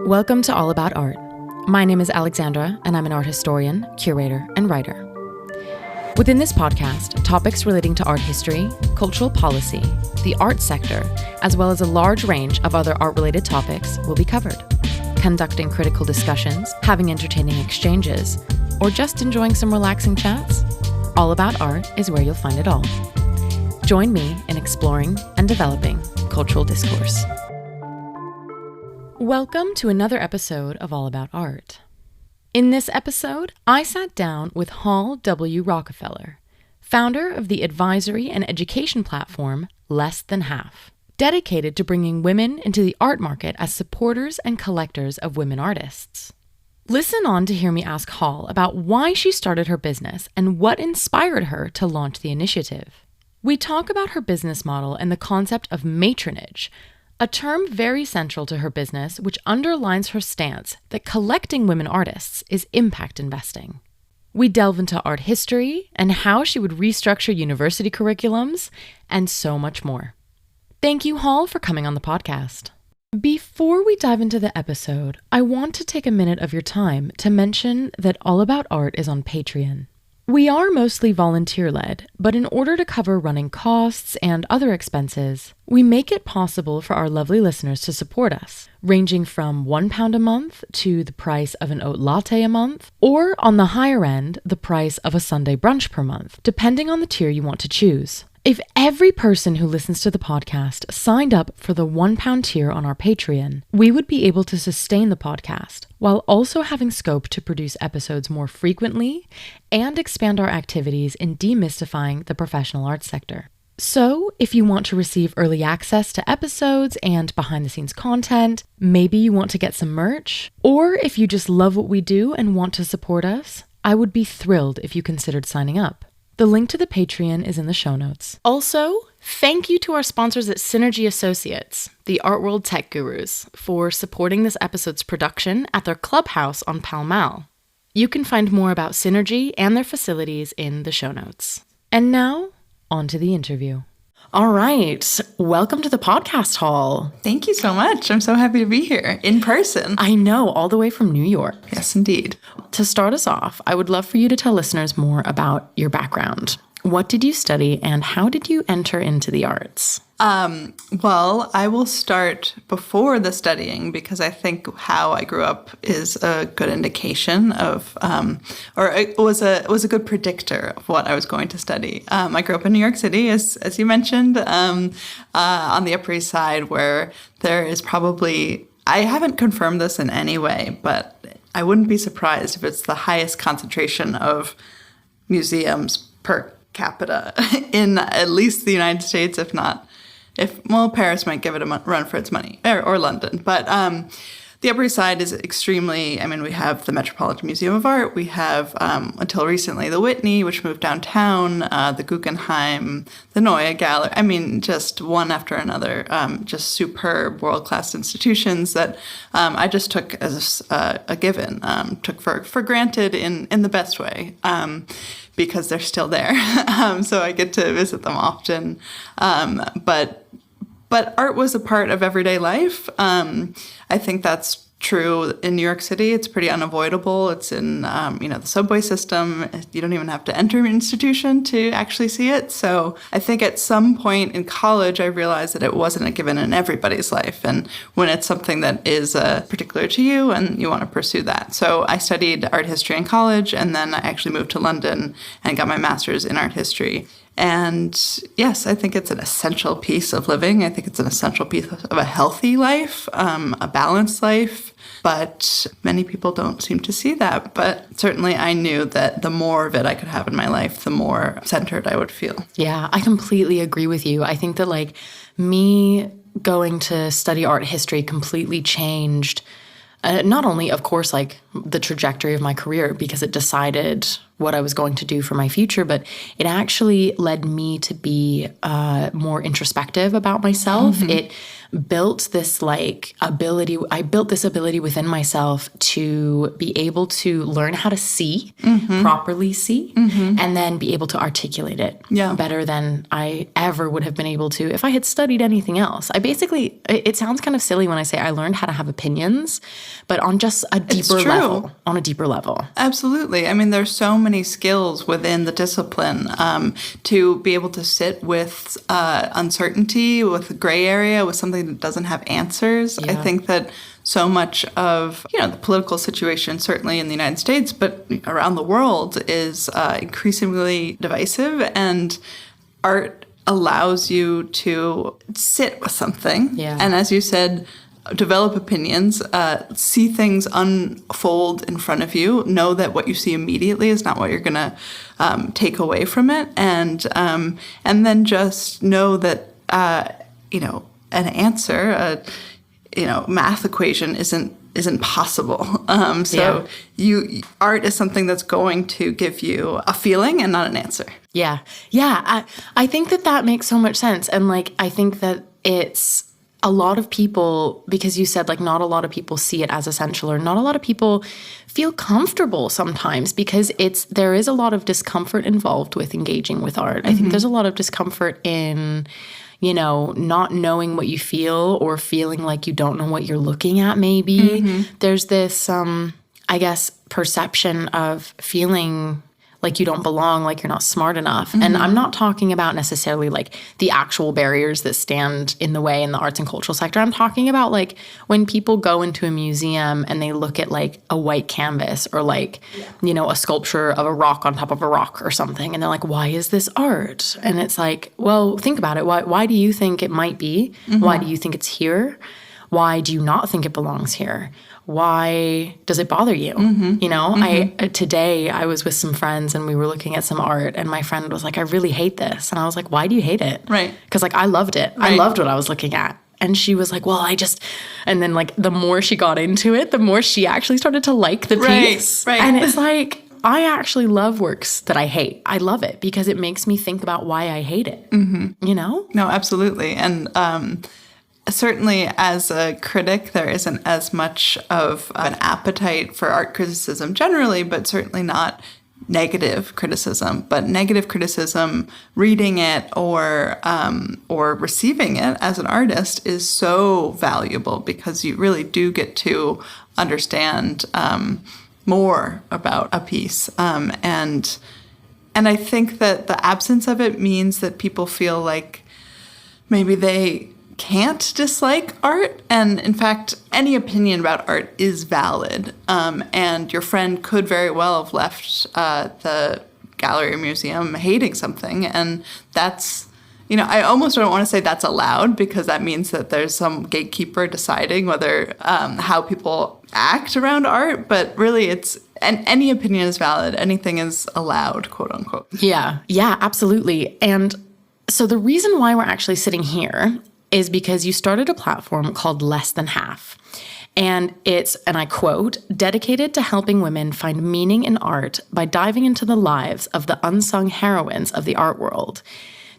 Welcome to All About Art. My name is Alexandra, and I'm an art historian, curator, and writer. Within this podcast, topics relating to art history, cultural policy, the art sector, as well as a large range of other art-related topics will be covered. Conducting critical discussions, having entertaining exchanges, or just enjoying some relaxing chats, All About Art is where you'll find it all. Join me in exploring and developing cultural discourse. Welcome to another episode of All About Art. In this episode, I sat down with Hall W. Rockefeller, founder of the advisory and education platform Less Than Half, dedicated to bringing women into the art market as supporters and collectors of women artists. Listen on to hear me ask Hall about why she started her business and what inspired her to launch the initiative. We talk about her business model and the concept of matronage, a term very central to her business which underlines her stance that collecting women artists is impact investing. We delve into art history and how she would restructure university curriculums, and so much more. Thank you, Hall, for coming on the podcast. Before we dive into the episode, I want to take a minute of your time to mention that All About Art is on Patreon. We are mostly volunteer-led, but in order to cover running costs and other expenses, we make it possible for our lovely listeners to support us, ranging from £1 a month to the price of an oat latte a month, or on the higher end, the price of a Sunday brunch per month, depending on the tier you want to choose. If every person who listens to the podcast signed up for the £1 tier on our Patreon, we would be able to sustain the podcast while also having scope to produce episodes more frequently and expand our activities in demystifying the professional arts sector. So, if you want to receive early access to episodes and behind-the-scenes content, maybe you want to get some merch, or if you just love what we do and want to support us, I would be thrilled if you considered signing up. The link to the Patreon is in the show notes. Also, thank you to our sponsors at Synergy Associates, the art world tech gurus, for supporting this episode's production at their clubhouse on Pall Mall. You can find more about Synergy and their facilities in the show notes. And now, on to the interview. All right. Welcome to the podcast, Hall. Thank you so much. I'm so happy to be here in person. I know, all the way from New York. Yes, indeed. To start us off, I would love for you to tell listeners more about your background. What did you study and how did you enter into the arts? Well, I will start before the studying because I think how I grew up is a good indication of, or it was a good predictor of what I was going to study. I grew up in New York City, as you mentioned, on the Upper East Side, where there is probably, I haven't confirmed this in any way, but I wouldn't be surprised if it's the highest concentration of museums per capita in at least the United States, if not. Paris might give it a run for its money, or London. But the Upper East Side is extremely, we have the Metropolitan Museum of Art. We have, until recently, the Whitney, which moved downtown, the Guggenheim, the Neue Gallery. Just one after another, just superb world-class institutions that I just took as a given, took for granted in the best way. Because they're still there. So I get to visit them often. But art was a part of everyday life. I think that's true in New York City. It's pretty unavoidable. It's in, the subway system. You don't even have to enter an institution to actually see it. So I think at some point in college, I realized that it wasn't a given in everybody's life. And when it's something that is particular to you and you want to pursue that. So I studied art history in college, and then I actually moved to London and got my master's in art history. And yes, I think it's an essential piece of living. I think it's an essential piece of a healthy life, a balanced life. But many people don't seem to see that. But certainly I knew that the more of it I could have in my life, the more centered I would feel. Yeah, I completely agree with you. I think that me going to study art history completely changed not only, of course, the trajectory of my career, because it decided what I was going to do for my future, but it actually led me to be more introspective about myself. It built this ability. I built this ability within myself to be able to learn how to see, properly see, and then be able to articulate it better than I ever would have been able to if I had studied anything else. It sounds kind of silly when I say I learned how to have opinions, but on just a deeper level. Absolutely. I mean, there's so many skills within the discipline to be able to sit with uncertainty, with gray area, with something that doesn't have answers. I think that so much of the political situation, certainly in the United States, but around the world, is increasingly divisive, and art allows you to sit with something. And as you said, develop opinions, see things unfold in front of you, know that what you see immediately is not what you're going to take away from it, and then just know that an answer, math equation isn't possible. Art is something that's going to give you a feeling and not an answer. Yeah. I think that makes so much sense, and I think that it's a lot of people, because you said not a lot of people see it as essential, or not a lot of people feel comfortable sometimes, because there is a lot of discomfort involved with engaging with art. I think there's a lot of discomfort in not knowing what you feel, or feeling like you don't know what you're looking at maybe. There's this, I guess, perception of feeling like you don't belong, like you're not smart enough. And I'm not talking about necessarily the actual barriers that stand in the way in the arts and cultural sector. I'm talking about when people go into a museum and they look at a white canvas, or a sculpture of a rock on top of a rock or something. And they're like, why is this art? And it's well, think about it. Why do you think it might be? Why do you think it's here? Why do you not think it belongs here? Why does it bother you? Today I was with some friends and we were looking at some art, and my friend was like, I really hate this. And I was like, why do you hate it? Right. Because I loved it. Right. I loved what I was looking at. And she was like, well, and then the more she got into it, the more she actually started to like the piece. Right. And it's I actually love works that I hate. I love it because it makes me think about why I hate it. No, absolutely. And certainly as a critic, there isn't as much of an appetite for art criticism generally, but certainly not negative criticism. But negative criticism, reading it or receiving it as an artist, is so valuable, because you really do get to understand more about a piece. And I think that the absence of it means that people feel like maybe they can't dislike art. And in fact, any opinion about art is valid. And your friend could very well have left the gallery or museum hating something. And that's, I almost don't want to say that's allowed, because that means that there's some gatekeeper deciding whether how people act around art. But really, any opinion is valid. Anything is allowed, quote unquote. Yeah, absolutely. And so the reason why we're actually sitting here is because you started a platform called Less Than Half. And it's, and I quote, dedicated to helping women find meaning in art by diving into the lives of the unsung heroines of the art world.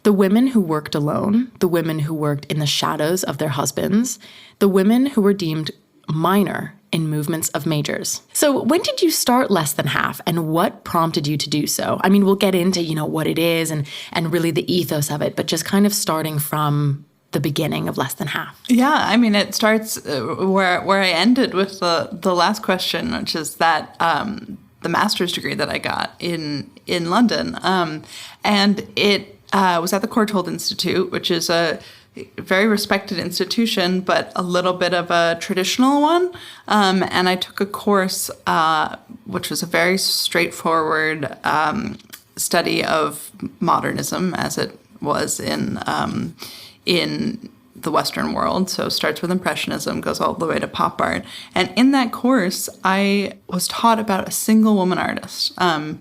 The women who worked alone, the women who worked in the shadows of their husbands, the women who were deemed minor in movements of majors. So when did you start Less Than Half, and what prompted you to do so? I mean, we'll get into, what it is and really the ethos of it, but just kind of starting from the beginning of Less Than Half. Yeah, I mean, it starts where I ended with the last question, which is that the master's degree that I got in London, and it was at the Courtauld Institute, which is a very respected institution, but a little bit of a traditional one. And I took a course which was a very straightforward study of modernism, as it was in the Western world. So it starts with Impressionism, goes all the way to pop art. And in that course, I was taught about a single woman artist, and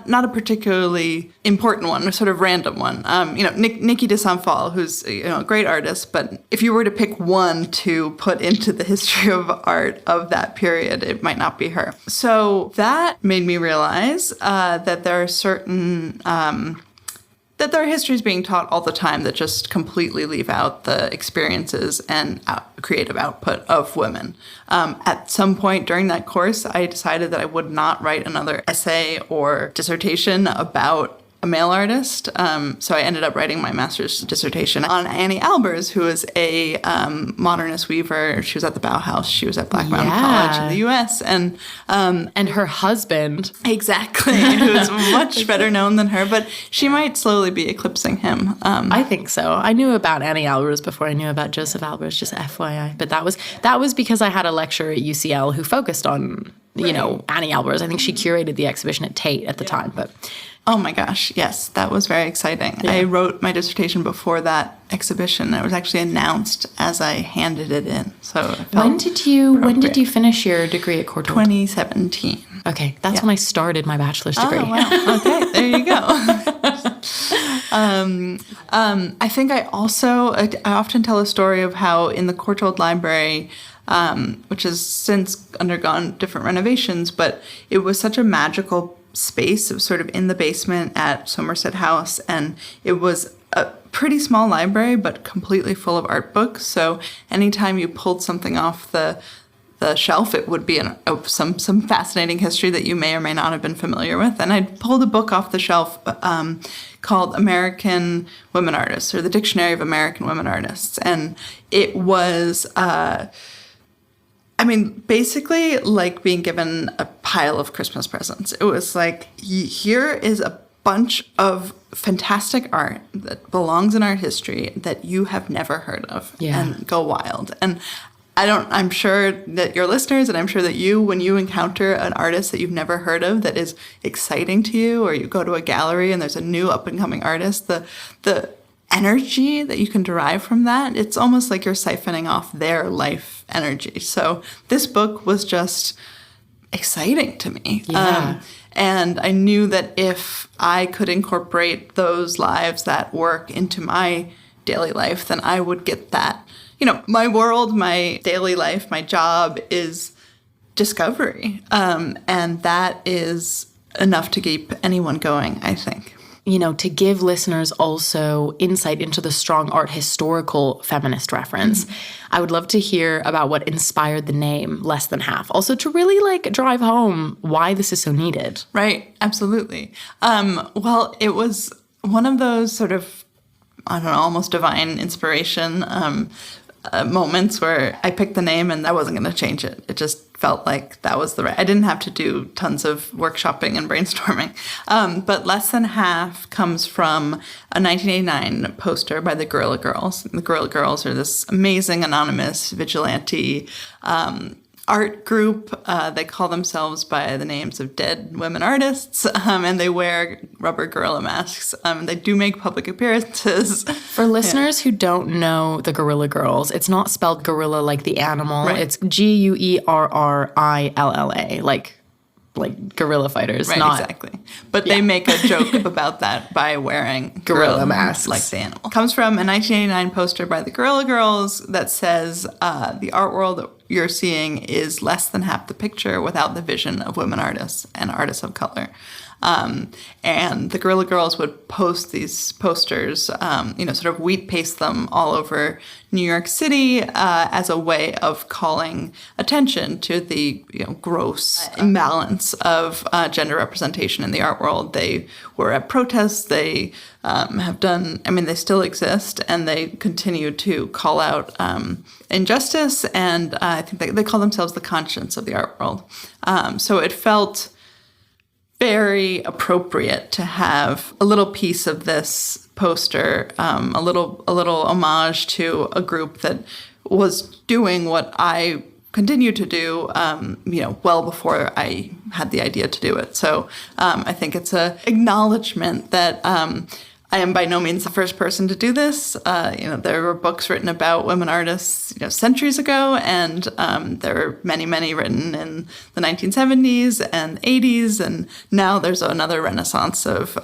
not a particularly important one, a sort of random one. Niki de Saint-Phal, who's a great artist, but if you were to pick one to put into the history of art of that period, it might not be her. So that made me realize that there are certain that there are histories being taught all the time that just completely leave out the experiences and creative output of women. At some point during that course, I decided that I would not write another essay or dissertation about a male artist. So I ended up writing my master's dissertation on Annie Albers, who is a modernist weaver. She was at the Bauhaus. She was at Black Mountain College in the U.S. And her husband. Exactly, who's much better known than her. But she might slowly be eclipsing him. I think so. I knew about Annie Albers before I knew about Joseph Albers, just FYI. But that was because I had a lecturer at UCL who focused on, Annie Albers. I think she curated the exhibition at Tate at the time. But oh my gosh, yes, that was very exciting. Yeah. I wrote my dissertation before that exhibition. It was actually announced as I handed it in. So when did you finish your degree at Courtauld? 2017. Okay, that's when I started my bachelor's degree. Oh, wow. Okay, there you go. I think I often tell a story of how in the Courtauld Library, which has since undergone different renovations, but it was such a magical space. It was sort of in the basement at Somerset House, and it was a pretty small library, but completely full of art books. So anytime you pulled something off the shelf, it would be some fascinating history that you may or may not have been familiar with. And I pulled a book off the shelf called American Women Artists, or the Dictionary of American Women Artists. And it was basically like being given a pile of Christmas presents. It was like, here is a bunch of fantastic art that belongs in art history that you have never heard of, and go wild. And I'm sure that your listeners, and I'm sure that you, when you encounter an artist that you've never heard of that is exciting to you, or you go to a gallery and there's a new up-and-coming artist, the energy that you can derive from that, it's almost like you're siphoning off their life energy. So this book was just exciting to me. Yeah. And I knew that if I could incorporate those lives, that work into my daily life, then I would get that. My world, my daily life, my job is discovery. And that is enough to keep anyone going, I think. To give listeners also insight into the strong art historical feminist reference, I would love to hear about what inspired the name Less Than Half. Also to really drive home why this is so needed. Right, absolutely. Well, it was one of those sort of, almost divine inspiration moments where I picked the name and I wasn't going to change it. It just felt like that was the right. I didn't have to do tons of workshopping and brainstorming. But Less Than Half comes from a 1989 poster by the Guerrilla Girls. The Guerrilla Girls are this amazing anonymous vigilante art group. They call themselves by the names of dead women artists, and they wear rubber gorilla masks. They do make public appearances. For listeners who don't know the Guerrilla Girls, it's not spelled gorilla like the animal. Right. It's Guerrilla, like guerrilla fighters. Right, not, exactly. But they make a joke about that by wearing gorilla masks. Like the animal. It comes from a 1989 poster by the Guerrilla Girls that says, the art world that you're seeing is less than half the picture without the vision of women artists and artists of color. And the Guerrilla Girls would post these posters, sort of wheat paste them all over New York City as a way of calling attention to the gross imbalance of gender representation in the art world. They were at protests. They have done, they still exist, and they continue to call out injustice. And I think they call themselves the conscience of the art world. So it felt very appropriate to have a little piece of this poster, a little homage to a group that was doing what I continue to do, well before I had the idea to do it. So I think it's an acknowledgement that I am by no means the first person to do this. There were books written about women artists, centuries ago, and there were many, many written in the 1970s and 80s, and now there's another renaissance of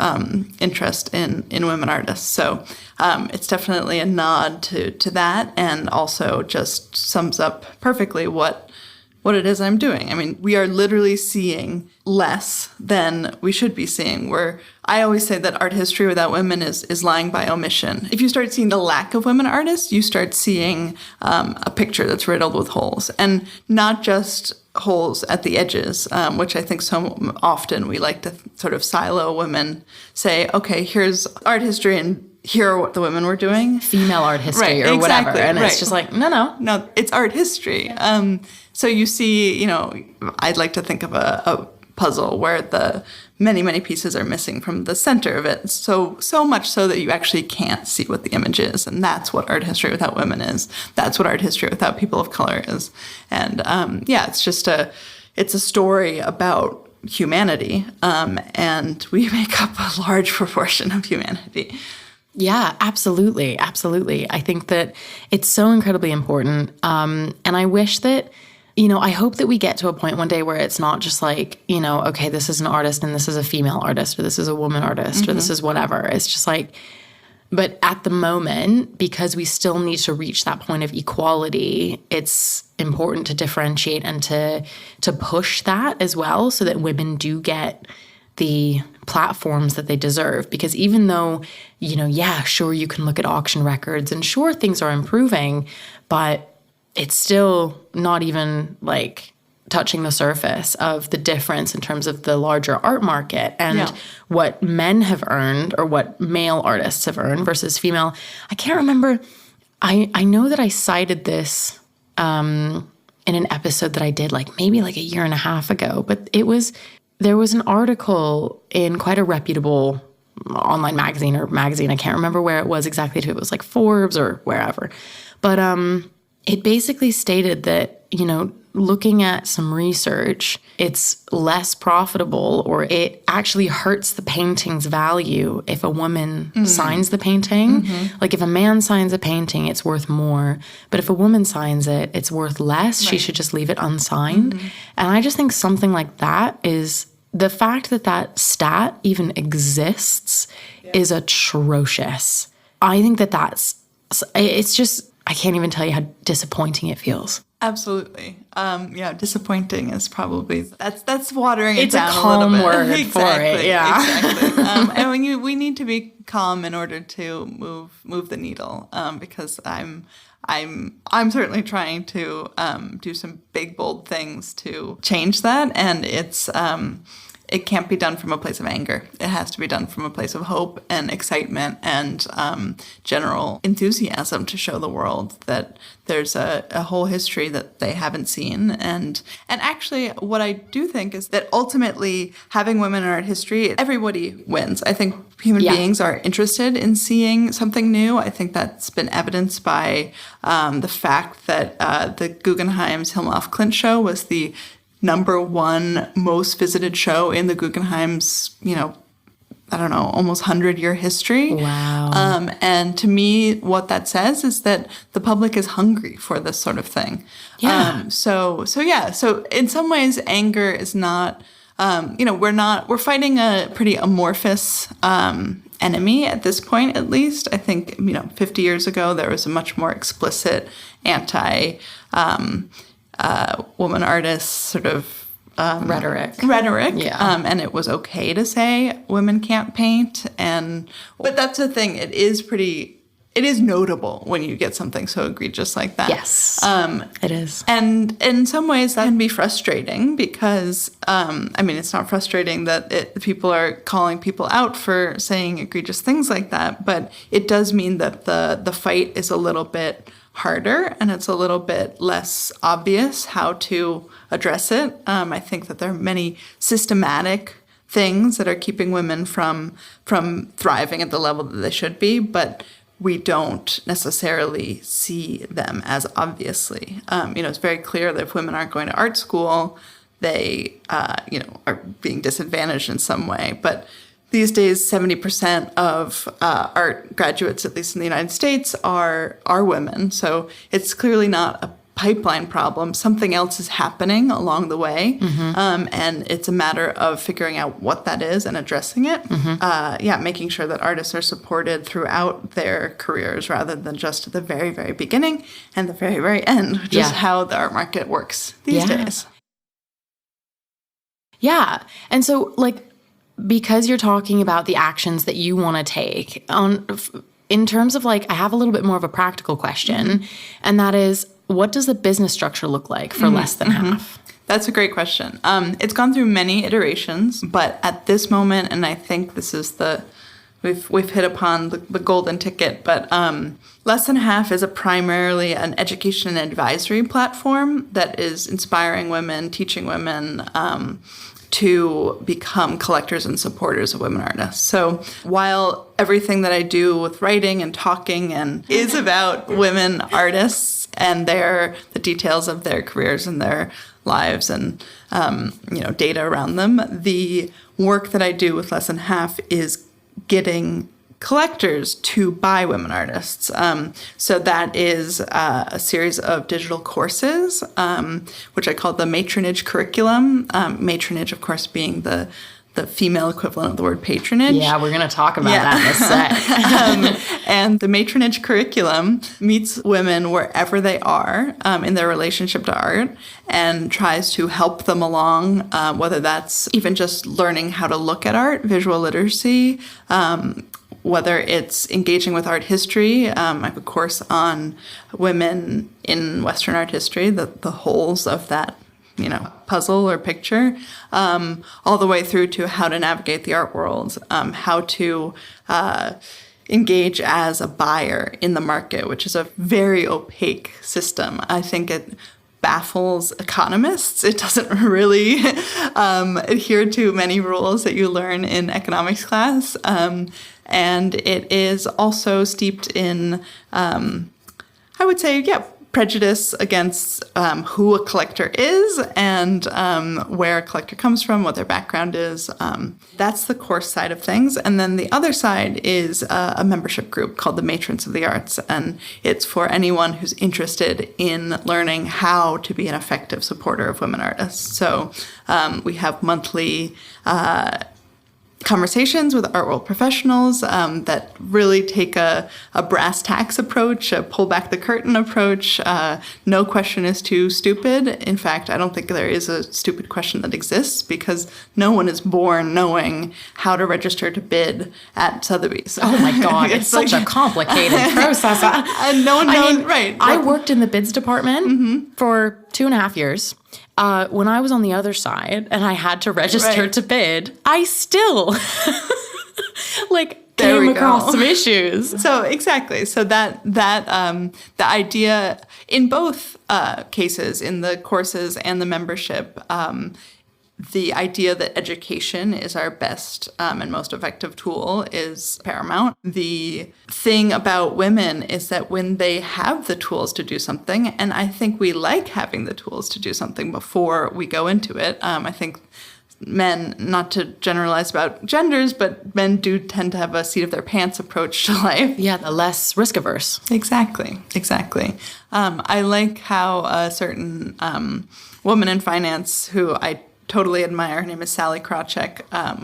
interest in women artists. So it's definitely a nod to that, and also just sums up perfectly what it is I'm doing. I mean, we are literally seeing less than we should be seeing. I always say that art history without women is lying by omission. If you start seeing the lack of women artists, you start seeing a picture that's riddled with holes, and not just holes at the edges, which I think so often we like to sort of silo women, say, okay, here's art history and here are what the women were doing. Female art history or whatever. And it's just like, no, it's art history. So you see, I'd like to think of a puzzle where the many, many pieces are missing from the center of it. So much so that you actually can't see what the image is. And that's what art history without women is. That's what art history without people of color is. And it's just it's a story about humanity. And we make up a large proportion of humanity. Yeah, absolutely. Absolutely. I think that it's so incredibly important. And I wish that, I hope that we get to a point one day where it's not just like, okay, this is an artist and this is a female artist, or this is a woman artist, or this is whatever. It's just like, but at the moment, because we still need to reach that point of equality, it's important to differentiate and to push that as well, so that women do get the platforms that they deserve. Because even though, sure, you can look at auction records and sure, things are improving, but it's still not even like touching the surface of the difference in terms of the larger art market and what men have earned, or what male artists have earned versus female. I can't remember. I know that I cited this in an episode that I did maybe a year and a half ago, but there was an article in quite a reputable online magazine. I can't remember where it was exactly. If it was Forbes or wherever. But it basically stated that, looking at some research, it's less profitable, or it actually hurts the painting's value if a woman signs the painting. If a man signs a painting, it's worth more. But if a woman signs it, it's worth less. Right. She should just leave it unsigned. And I just think something like that is, the fact that stat even exists is atrocious. I think it's just, I can't even tell you how disappointing it feels. Absolutely. Disappointing is probably, that's watering it down a little bit. It's a calm word for it. Yeah. Exactly. And we need to be calm in order to move the needle, because I'm certainly trying to do some big, bold things to change that. And it can't be done from a place of anger. It has to be done from a place of hope and excitement and general enthusiasm to show the world that there's a whole history that they haven't seen. And actually, what I do think is that ultimately, having women in art history, everybody wins. I think human beings are interested in seeing something new. I think that's been evidenced by the fact that the Guggenheim's Hilma af Klint show was the #1 most visited show in the Guggenheim's, almost 100-year history. Wow. And to me, what that says is that the public is hungry for this sort of thing. Yeah. So in some ways, anger is not, we're fighting a pretty amorphous enemy at this point, at least. I think, 50 years ago, there was a much more explicit woman artists sort of rhetoric. Yeah. And it was okay to say women can't paint. But that's the thing. It is notable when you get something so egregious like that. Yes, it is. And in some ways that can be frustrating because, it's not frustrating that people are calling people out for saying egregious things like that, but it does mean that the fight is a little bit harder and it's a little bit less obvious how to address it. I think that there are many systematic things that are keeping women from thriving at the level that they should be, but we don't necessarily see them as obviously. It's very clear that if women aren't going to art school, they, are being disadvantaged in some way. But these days, 70% of art graduates, at least in the United States, are women. So it's clearly not a pipeline problem. Something else is happening along the way. And it's a matter of figuring out what that is and addressing it. Making sure that artists are supported throughout their careers rather than just at the very, very beginning and the very, very end, which is how the art market works these days. Yeah. And so, like, because you're talking about the actions that you want to take, in terms of, like, I have a little bit more of a practical question, and that is, what does the business structure look like for less than half? That's a great question. It's gone through many iterations, but at this moment, and I think this is we've hit upon the golden ticket, but Less Than Half is primarily an education and advisory platform that is inspiring women, teaching women to become collectors and supporters of women artists. So while everything that I do with writing and talking and is about women artists and the details of their careers and their lives and data around them, the work that I do with Less Than Half is getting collectors to buy women artists. So that is a series of digital courses, which I call the Matronage curriculum. Matronage, of course, being the female equivalent of the word patronage. Yeah, we're going to talk about that in a sec. And the Matronage curriculum meets women wherever they are in their relationship to art and tries to help them along, whether that's even just learning how to look at art, visual literacy, whether it's engaging with art history. I have a course on women in Western art history, the wholes of that puzzle or picture, all the way through to how to navigate the art world, how to engage as a buyer in the market, which is a very opaque system. I think it baffles economists. It doesn't really adhere to many rules that you learn in economics class. And it is also steeped in, I would say, prejudice against who a collector is and where a collector comes from, what their background is. That's the course side of things. And then the other side is a membership group called the Matrons of the Arts. And it's for anyone who's interested in learning how to be an effective supporter of women artists. So we have monthly conversations with art world professionals that really take a brass tacks approach, a pull back the curtain approach. No question is too stupid. In fact, I don't think there is a stupid question that exists because no one is born knowing how to register to bid at Sotheby's. Oh my God, it's such a complicated process. And no one knows, right. I worked in the bids department for 2.5 years. When I was on the other side and I had to register to bid, I still came across some issues. So exactly. So that the idea in both cases, in the courses and the membership, the idea that education is our best and most effective tool is paramount. The thing about women is that when they have the tools to do something, and I think we like having the tools to do something before we go into it, I think men, not to generalize about genders, but men do tend to have a seat of their pants approach to life. Yeah, the less risk averse. Exactly. I like how a certain woman in finance who I totally admire. Her name is Sally Krawcheck,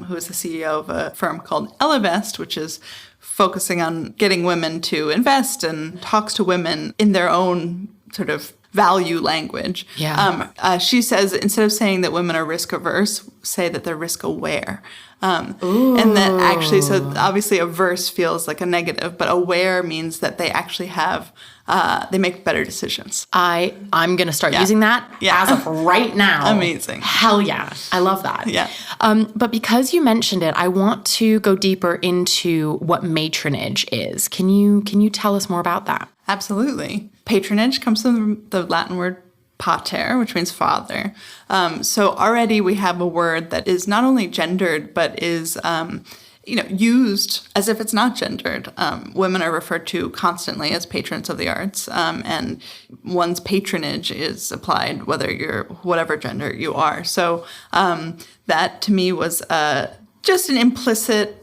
who is the CEO of a firm called Ellevest, which is focusing on getting women to invest and talks to women in their own sort of value language. Yeah. She says, instead of saying that women are risk averse, say that they're risk aware. And that actually, so obviously averse feels like a negative, but aware means that they actually have, they make better decisions. I'm going to start using that as of right now. Amazing. Hell yeah. I love that. Yeah. But because you mentioned it, I want to go deeper into what matronage is. Can you tell us more about that? Absolutely. Patronage comes from the Latin word pater, which means father. So already we have a word that is not only gendered, but is used as if it's not gendered. Women are referred to constantly as patrons of the arts, and one's patronage is applied whether you're whatever gender you are. So that to me was just an implicit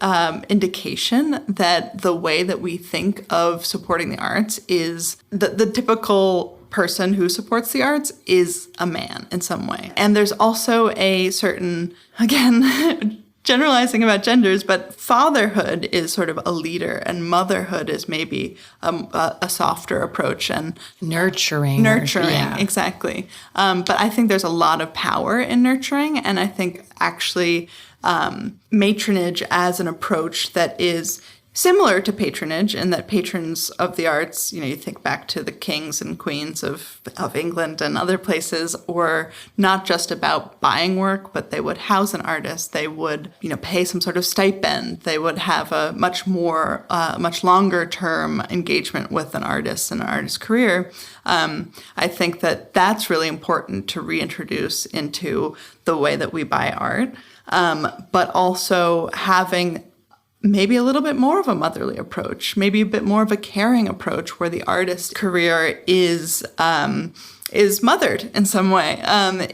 indication that the way that we think of supporting the arts is the typical person who supports the arts is a man in some way. And there's also a certain, again, generalizing about genders, but fatherhood is sort of a leader and motherhood is maybe a softer approach and nurturing, yeah. Exactly. But I think there's a lot of power in nurturing, and I think actually matronage as an approach that is similar to patronage in that patrons of the arts, you think back to the kings and queens of England and other places, were not just about buying work, but they would house an artist. They would, pay some sort of stipend. They would have a much longer term engagement with an artist and an artist's career. I think that that's really important to reintroduce into the way that we buy art, but also having maybe a little bit more of a motherly approach, maybe a bit more of a caring approach where the artist's career is mothered in some way,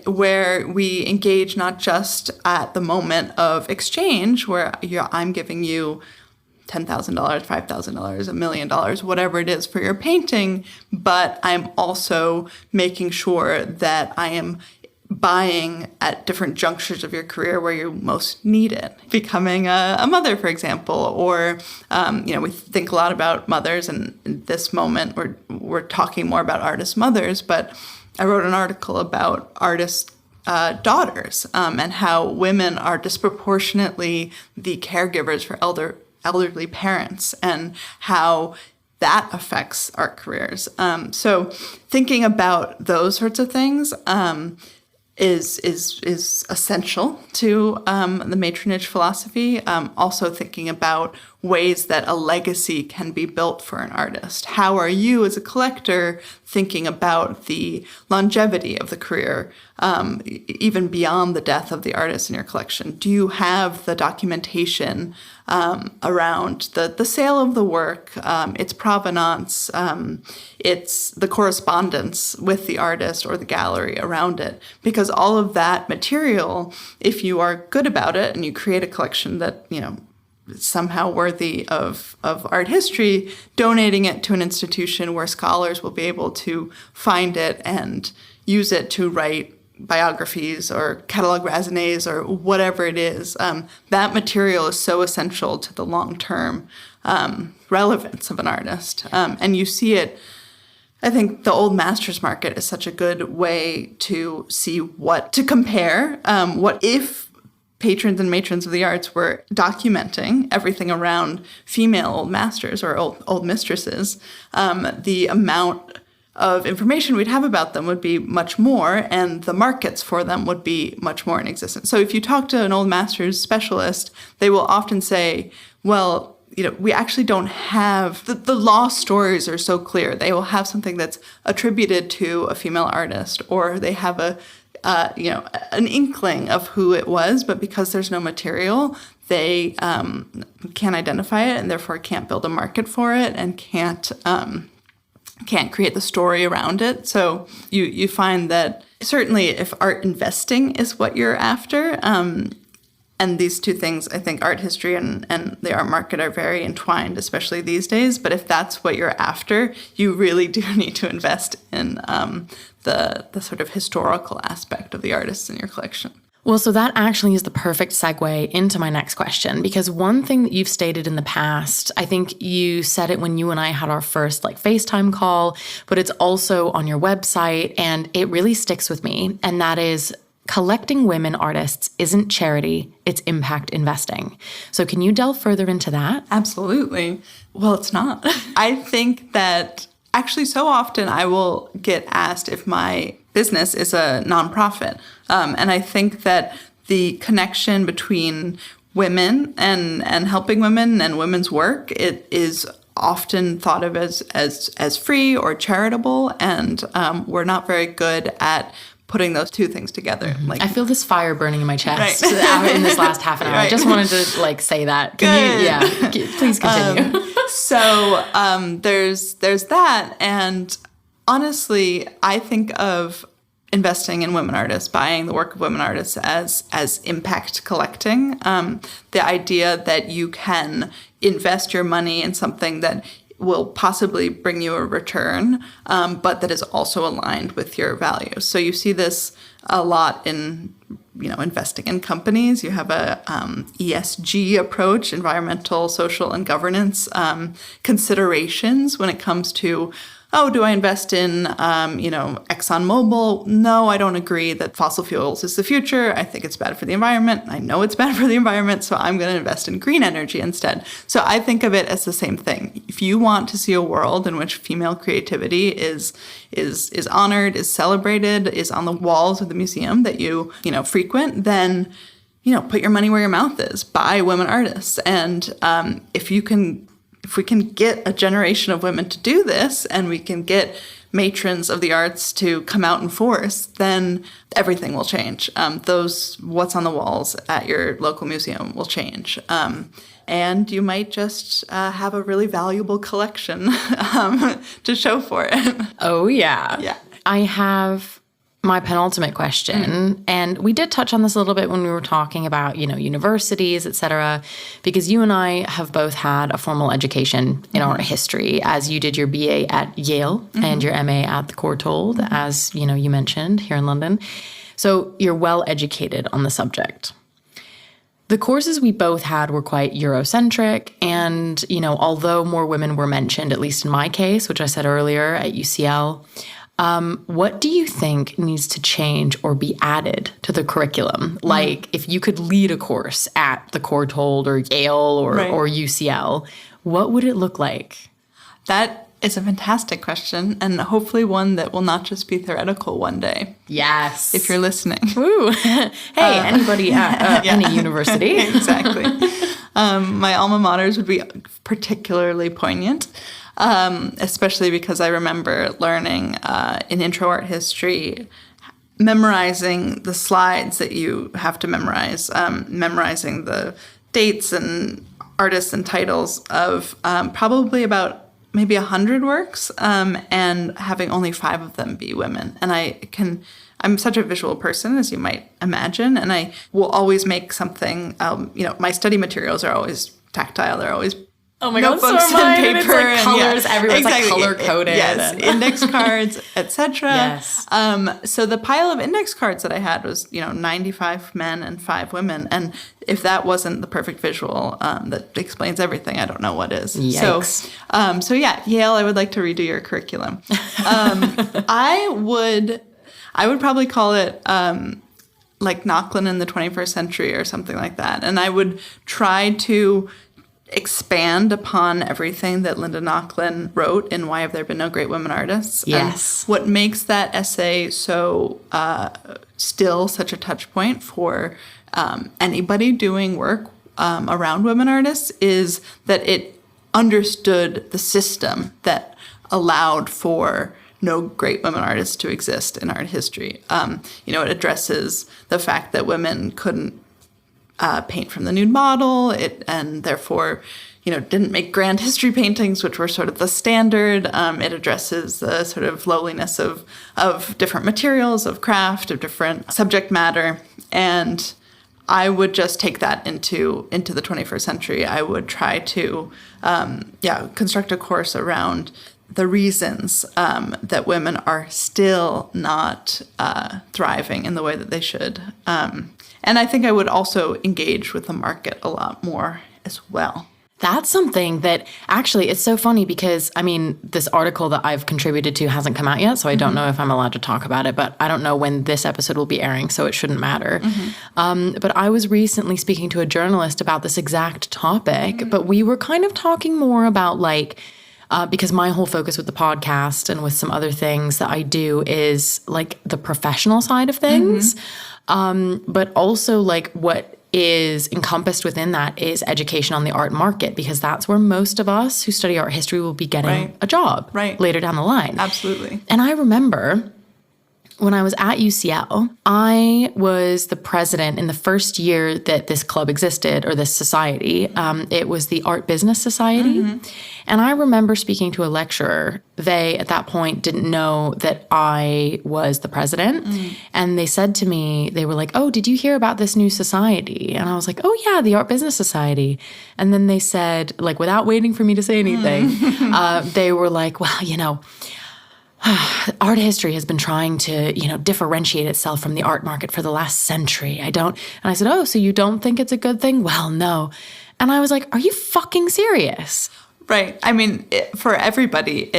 where we engage not just at the moment of exchange where I'm giving you $10,000, $5,000, $1 million, whatever it is for your painting, but I'm also making sure that I am buying at different junctures of your career where you most need it. Becoming a mother, for example, or, we think a lot about mothers, and in this moment we're talking more about artist mothers, but I wrote an article about artist daughters and how women are disproportionately the caregivers for elderly parents and how that affects art careers. So thinking about those sorts of things is essential to the matronage philosophy. Also thinking about ways that a legacy can be built for an artist. How are you as a collector thinking about the longevity of the career, even beyond the death of the artist in your collection? Do you have the documentation around the sale of the work, its provenance, its the correspondence with the artist or the gallery around it? Because all of that material, if you are good about it and you create a collection that, somehow worthy of art history, donating it to an institution where scholars will be able to find it and use it to write biographies or catalog raisonnés or whatever it is. That material is so essential to the long-term relevance of an artist. And you see it, I think the old masters market is such a good way to see to compare what if patrons and matrons of the arts were documenting everything around female old masters or old mistresses, the amount of information we'd have about them would be much more, and the markets for them would be much more in existence. So if you talk to an old masters specialist, they will often say, well, we actually don't have, the lost stories are so clear. They will have something that's attributed to a female artist, or they have an inkling of who it was, but because there's no material, they can't identify it and therefore can't build a market for it and can't create the story around it. So you find that certainly if art investing is what you're after, and these two things, I think art history and the art market are very entwined, especially these days. But if that's what you're after, you really do need to invest in the sort of historical aspect of the artists in your collection. Well, so that actually is the perfect segue into my next question, because one thing that you've stated in the past, I think you said it when you and I had our first FaceTime call, but it's also on your website, and it really sticks with me, and that is collecting women artists isn't charity, it's impact investing. So can you delve further into that? Absolutely. Well, it's not. I think that actually so often I will get asked if my business is a nonprofit. And I think that the connection between women and helping women and women's work, it is often thought of as free or charitable. And we're not very good at putting those two things together. Mm-hmm. I feel this fire burning in my chest in this last half an hour. Right. I just wanted to say that. Please continue. So there's that. And honestly, I think of investing in women artists, buying the work of women artists as impact collecting. The idea that you can invest your money in something that will possibly bring you a return, but that is also aligned with your values. So you see this a lot in, investing in companies. You have a ESG approach, environmental, social, and governance considerations when it comes to, do I invest in, ExxonMobil? No, I don't agree that fossil fuels is the future. I think it's bad for the environment. I know it's bad for the environment, so I'm going to invest in green energy instead. So I think of it as the same thing. If you want to see a world in which female creativity is honored, is celebrated, is on the walls of the museum that you frequent, then put your money where your mouth is. Buy women artists, and if we can get a generation of women to do this, and we can get matrons of the arts to come out in force, then everything will change. What's on the walls at your local museum will change. And you might just have a really valuable collection to show for it. Oh, yeah. Yeah. I have my penultimate question, and we did touch on this a little bit when we were talking about, universities, et cetera, because you and I have both had a formal education in art history, as you did your BA at Yale and your MA at the Courtauld, as, you mentioned here in London. So you're well educated on the subject. The courses we both had were quite Eurocentric, and, although more women were mentioned, at least in my case, which I said earlier at UCL, what do you think needs to change or be added to the curriculum? Like, if you could lead a course at the Courtauld or Yale or UCL, what would it look like? That is a fantastic question, and hopefully one that will not just be theoretical one day. Yes. If you're listening. Woo. Hey, anybody at any university. Exactly. My alma maters would be particularly poignant. Especially because I remember learning in intro art history, memorizing the slides that you have to memorize, memorizing the dates and artists and titles of probably about maybe 100 works, and having only 5 of them be women. And I'm such a visual person, as you might imagine, and I will always make something, my study materials are always tactile, they're always notebooks so and paper, it's like colors everywhere. Exactly. It's like color coded. Yes, index cards, etc. Yes. So the pile of index cards that I had was 95 men and 5 women, and if that wasn't the perfect visual that explains everything, I don't know what is. Yikes. So yeah, Yale, I would like to redo your curriculum. I would probably call it like Nochlin in the 21st century or something like that, and I would try to expand upon everything that Linda Nochlin wrote in Why Have There Been No Great Women Artists? Yes. And what makes that essay so still such a touch point for anybody doing work around women artists is that it understood the system that allowed for no great women artists to exist in art history. It addresses the fact that women couldn't paint from the nude model, and therefore, didn't make grand history paintings, which were sort of the standard. It addresses the sort of lowliness of different materials, of craft, of different subject matter, and I would just take that into the 21st century. I would try to, construct a course around the reasons that women are still not thriving in the way that they should. And I think I would also engage with the market a lot more as well. That's something that actually, it's so funny because, this article that I've contributed to hasn't come out yet, so I don't know if I'm allowed to talk about it, but I don't know when this episode will be airing, so it shouldn't matter. But I was recently speaking to a journalist about this exact topic, but we were kind of talking more about because my whole focus with the podcast and with some other things that I do is the professional side of things. But also what is encompassed within that is education on the art market, because that's where most of us who study art history will be getting a job later down the line. Absolutely. And I remember when I was at UCL, I was the president in the first year that this club existed, or this society. It was the Art Business Society. And I remember speaking to a lecturer. They, at that point, didn't know that I was the president. And they said to me, they were like, oh, did you hear about this new society? And I was like, oh, yeah, the Art Business Society. And then they said, like, without waiting for me to say anything, they were like, well, you know, art history has been trying to, you know, differentiate itself from the art market for the last century. And I said, oh, so you don't think it's a good thing? Well, no. And I was like, are you fucking serious? Right. I mean, for everybody,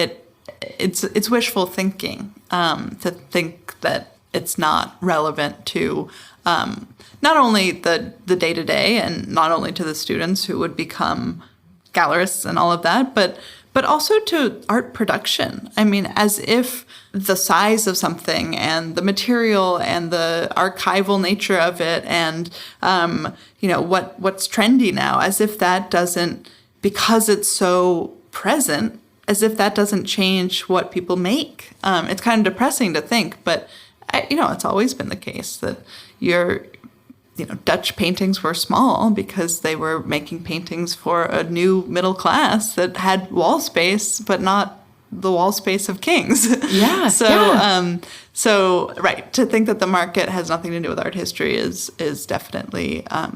it's wishful thinking to think that it's not relevant to not only the day-to-day and not only to the students who would become gallerists and all of that, but also to art production. I mean, as if the size of something and the material and the archival nature of it and, you know, what's trendy now, as if that doesn't, because it's so present, as if that doesn't change what people make. It's kind of depressing to think, but, you know, it's always been the case that Dutch paintings were small because they were making paintings for a new middle class that had wall space, but not the wall space of kings. Yeah. So right, to think that the market has nothing to do with art history is definitely a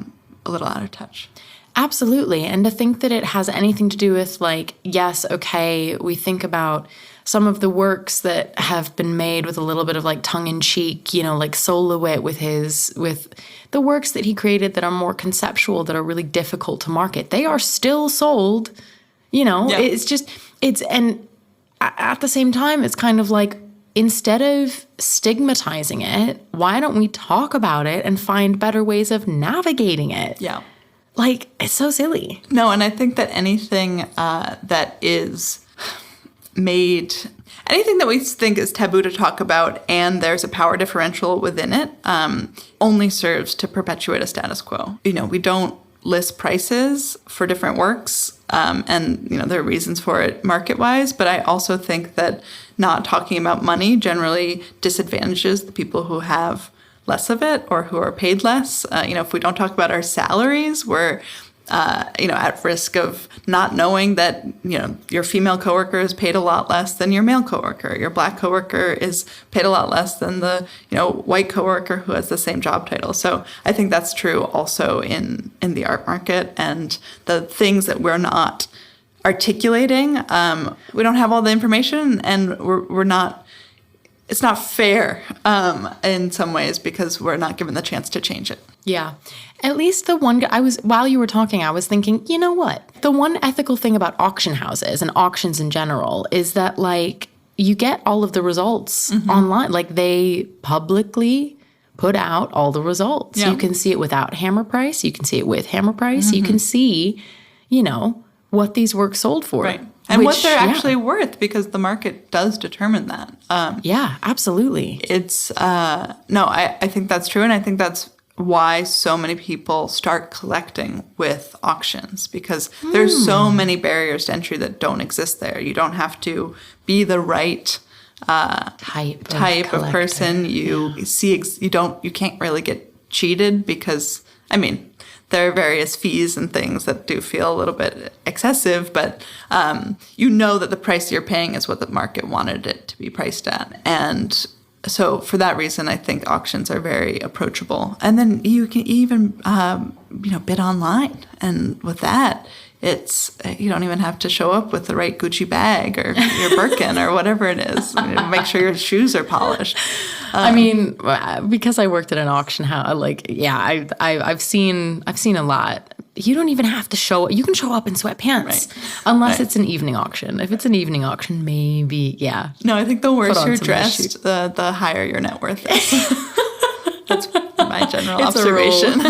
little out of touch. Absolutely. And to think that it has anything to do with, like, yes, okay, we think about some of the works that have been made with a little bit of, like, tongue-in-cheek, you know, like Solowitt with the works that he created that are more conceptual, that are really difficult to market. They are still sold, you know. Yeah. And at the same time, it's kind of like, instead of stigmatizing it, why don't we talk about it and find better ways of navigating it? Yeah. Like, it's so silly. No, and I think that anything that is made, anything that we think is taboo to talk about and there's a power differential within it, only serves to perpetuate a status quo. You know, we don't list prices for different works, and, you know, there are reasons for it market-wise, but I also think that not talking about money generally disadvantages the people who have less of it or who are paid less. You know, if we don't talk about our salaries, we're, you know, at risk of not knowing that, you know, your female coworker is paid a lot less than your male coworker. Your black coworker is paid a lot less than the, you know, white coworker who has the same job title. So I think that's true also in the art market, and the things that we're not articulating. We don't have all the information, and we're not. It's not fair in some ways because we're not given the chance to change it. Yeah. At least while you were talking, I was thinking, you know what? The one ethical thing about auction houses and auctions in general is that, like, you get all of the results online. Like, they publicly put out all the results. Yeah. You can see it without hammer price. You can see it with hammer price. You can see, you know, what these works sold for. Right. And what they're actually worth, because the market does determine that. Yeah, absolutely. It's, I think that's true. And I think that's why so many people start collecting with auctions, because there's so many barriers to entry that don't exist there. You don't have to be the right type of person. You can't really get cheated because, I mean, there are various fees and things that do feel a little bit excessive, but you know that the price you're paying is what the market wanted it to be priced at. And so for that reason, I think auctions are very approachable. And then you can even, bid online. And with that, it's, you don't even have to show up with the right Gucci bag or your Birkin or whatever it is. Make sure your shoes are polished. I mean, because I worked at an auction house, like, yeah, I've seen a lot. You don't even have to show up. You can show up in sweatpants, right, unless it's an evening auction. If it's an evening auction, maybe, yeah. No, I think the worse you're dressed, the higher your net worth is. That's my general observation.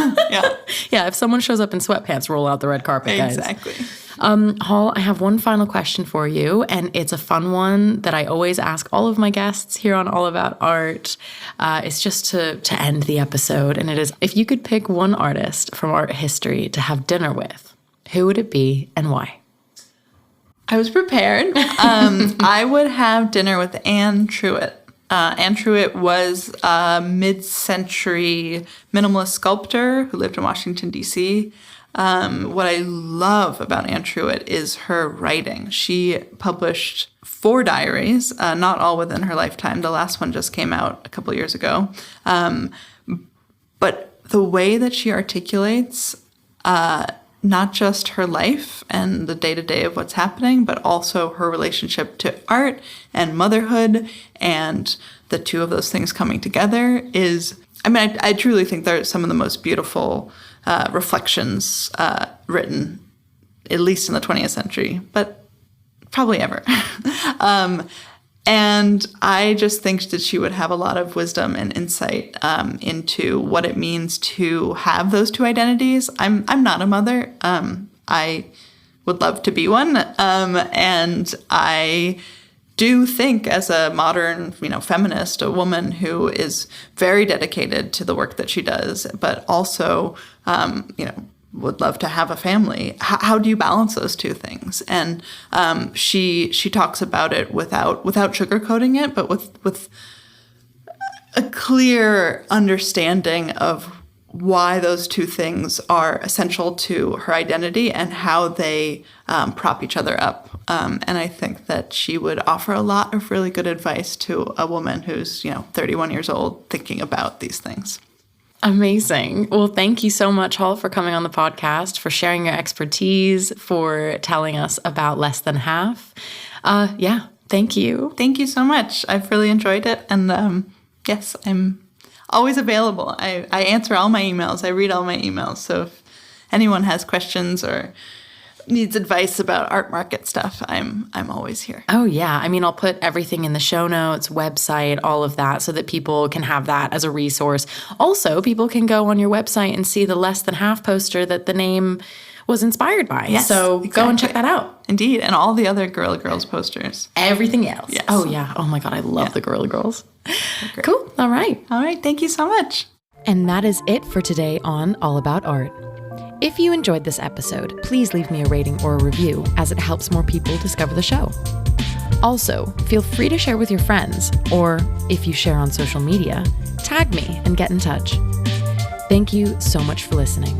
Yeah, if someone shows up in sweatpants, roll out the red carpet, guys. Exactly. Hall, I have one final question for you, and it's a fun one that I always ask all of my guests here on All About Art. It's just to end the episode, and it is, if you could pick one artist from art history to have dinner with, who would it be and why? I was prepared. I would have dinner with Anne Truitt. Anne Truitt was a mid-century minimalist sculptor who lived in Washington, D.C. What I love about Anne Truitt is her writing. She published 4 diaries, not all within her lifetime. The last one just came out a couple years ago. But the way that she articulates not just her life and the day-to-day of what's happening, but also her relationship to art and motherhood, and the two of those things coming together is, I truly think they're some of the most beautiful reflections written, at least in the 20th century, but probably ever. And I just think that she would have a lot of wisdom and insight into what it means to have those two identities. I'm not a mother. I would love to be one. And I do think, as a modern, feminist, a woman who is very dedicated to the work that she does, but also, would love to have a family. How do you balance those two things? And she talks about it without sugarcoating it, but with a clear understanding of why those two things are essential to her identity and how they prop each other up. And I think that she would offer a lot of really good advice to a woman who's 31 years old thinking about these things. Amazing. Well, thank you so much, Hall, for coming on the podcast, for sharing your expertise, for telling us about Less Than Half. Thank you. Thank you so much. I've really enjoyed it. And yes, I'm always available. I answer all my emails. I read all my emails. So if anyone has questions or needs advice about art market stuff, I'm always here. Oh, yeah. I'll put everything in the show notes, website, all of that, so that people can have that as a resource. Also, people can go on your website and see the Less Than Half poster that the name was inspired by. Yes, so exactly. Go and check that out. Indeed. And all the other Guerrilla Girls posters. Everything else. Yes. Oh, yeah. Oh, my God. I love the Guerrilla Girls. Great. Cool. All right. Thank you so much. And that is it for today on All About Art. If you enjoyed this episode, please leave me a rating or a review, as it helps more people discover the show. Also, feel free to share with your friends, or if you share on social media, tag me and get in touch. Thank you so much for listening.